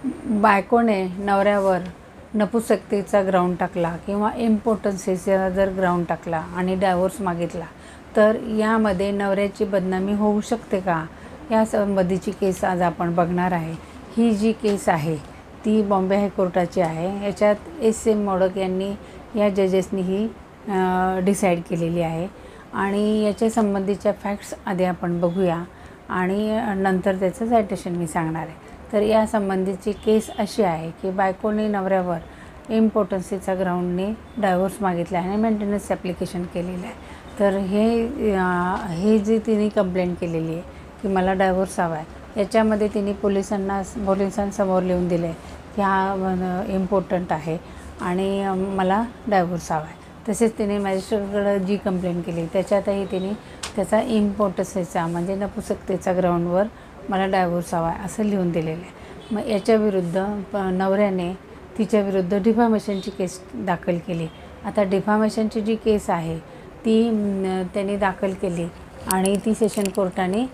बायकोने नवऱ्यावर नपुसकतेचा ग्राउंड टाकला किंवा इम्पोर्टन्सीचा जर ग्राउंड टाकला आणि डायव्होर्स मागितला तर यामध्ये नवऱ्याची बदनामी होऊ शकते का, या संबंधीची केस आज आपण बघणार आहे। ही जी केस आहे ती बॉम्बे हायकोर्टाची आहे। याच्यात SM मोडक यांनी या जजेसनी ही डिसाईड केलेली आहे आणि याच्या संबंधीच्या फॅक्ट्स आधी आपण बघूया आणि नंतर त्याचं सायटेशन मी सांगणार आहे। तर या संबंधीची केस अशी आहे की बायकोने नवऱ्यावर इम्पोर्टन्सीचा ग्राउंडने डायव्होर्स मागितला आहे आणि मेंटेनन्स ॲप्लिकेशन केलेलं आहे। तर हे जी तिने कंप्लेंट केलेली आहे की मला डायव्होर्स हवा आहे, याच्यामध्ये तिने पोलिसांसमोर लिहून दिलं आहे की हा इम्पॉर्टंट आहे आणि मला डायव्होर्स हवा आहे। तसेच तिने मॅजिस्ट्रेटकडे जी कंप्लेंट केली त्याच्यातही तिने त्याचा इम्पोर्टन्सीचा म्हणजे नपुसकतेचा ग्राउंडवर मला डायव्होर्स हवा आहे असं लिहून दिलेलं आहे। मग याच्याविरुद्ध नवऱ्याने तिच्याविरुद्ध डिफॅमेशनची केस दाखल केली। आता डिफॅमेशनची जी केस आहे ती त्यांनी दाखल केली आणि ती सेशन कोर्टाने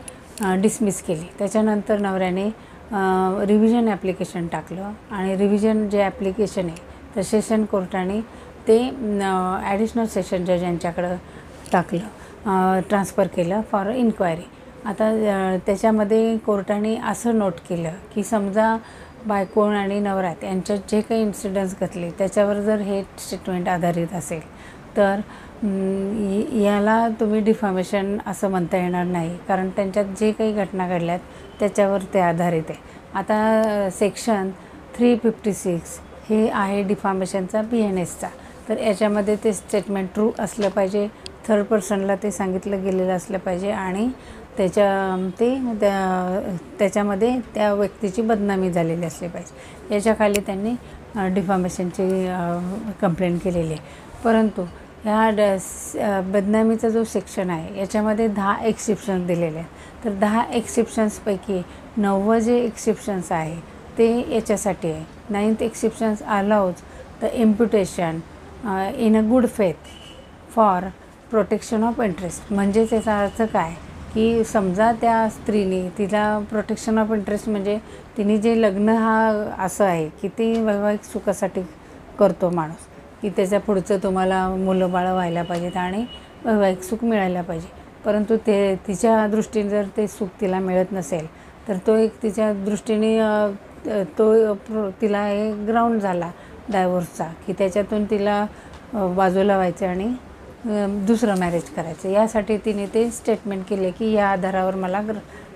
डिसमिस केली। त्याच्यानंतर नवऱ्याने रिव्हिजन ॲप्लिकेशन टाकलं आणि रिव्हिजन जे ॲप्लिकेशन आहे तर सेशन कोर्टाने ते ॲडिशनल सेशन जज यांच्याकडं टाकलं, ट्रान्सफर केलं फॉर इन्क्वायरी। आता त्याच्यामध्ये कोर्टाने असं नोट केलं की समजा बायको आणि नवऱ्यात यांच्यात जे काही इन्सिडन्स घडले त्याच्यावर जर हे स्टेटमेंट आधारित असेल तर याला तुम्ही डिफॅमेशन असं म्हणता येणार नाही, कारण त्यांच्यात जे काही घटना घडल्यात त्याच्यावर ते आधारित आहे। आता सेक्शन 356 हे आहे डिफॅमेशनचा BNSचा। तर याच्यामध्ये ते स्टेटमेंट ट्रू असलं पाहिजे, थर्ड पर्सनला ते सांगितलं गेलेलं असलं पाहिजे आणि त्याच्यामध्ये त्या व्यक्तीची बदनामी झालेली असली पाहिजे। याच्याखाली त्यांनी डिफॅमेशनची कंप्लेंट केलेली आहे। परंतु ह्या बदनामीचा जो सेक्शन आहे याच्यामध्ये 10 एक्सेप्शन दिलेले आहेत। तर 10 एक्सेप्शन्सपैकी 9 जे एक्सेप्शन्स आहे ते याच्यासाठी आहे। 9th exceptions allows the imputation in a good faith for protection of interest. म्हणजे त्याचा अर्थ काय की समजा त्या स्त्रीने तिला प्रोटेक्शन ऑफ इंटरेस्ट म्हणजे तिने जे लग्न हा असं आहे की ते वैवाहिक सुखासाठी करतो माणूस, की त्याच्या पुढचं तुम्हाला मुलं बाळं व्हायला पाहिजेत आणि वैवाहिक सुख मिळायला पाहिजे, परंतु ते तिच्या दृष्टीने जर ते सुख तिला मिळत नसेल तर तो एक तिच्या दृष्टीने तिला एक ग्राउंड झाला डायव्होर्सचा की त्याच्यातून तिला बाजूला व्हायचं आणि दुसरं मॅरेज करायचं। यासाठी तिने ते स्टेटमेंट केले की या आधारावर मला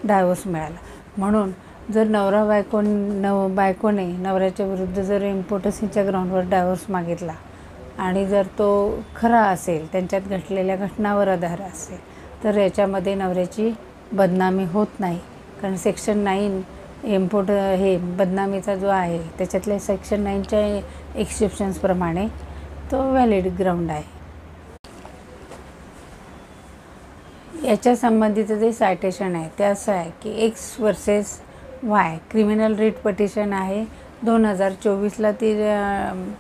डायव्होर्स मिळाला। म्हणून जर बायकोने नवऱ्याच्या विरुद्ध जर इम्पोर्टन्सीच्या ग्राउंडवर डायव्होर्स मागितला आणि जर तो खरा असेल, त्यांच्यात घडलेल्या घटनावर आधार असेल, तर याच्यामध्ये नवऱ्याची बदनामी होत नाही, कारण सेक्शन 9 हे बदनामीचा जो आहे त्याच्यातल्या सेक्शन 9च्या एक्सेप्शन्सप्रमाणे तो व्हॅलिड ग्राउंड आहे। याच्या संबंधीचं जे सायटेशन आहे ते असं आहे की X versus Y criminal writ petition आहे, 2024ला ती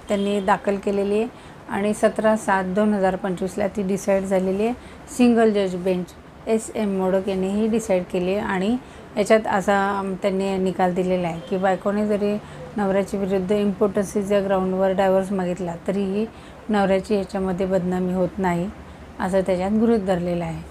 त्यांनी दाखल केलेली आहे आणि 17/7/2025ला ती डिसाईड झालेली आहे। सिंगल जज बेंच SM मोडक यांनी ही डिसाईड केली आहे आणि याच्यात असा त्यांनी निकाल दिलेला आहे की बायकोने जरी नवऱ्याच्या विरुद्ध इम्पोर्टन्सीच्या ग्राउंडवर डायव्होर्स मागितला तरीही नवऱ्याची याच्यामध्ये बदनामी होत नाही असं त्याच्यात गृहीत धरलेलं आहे।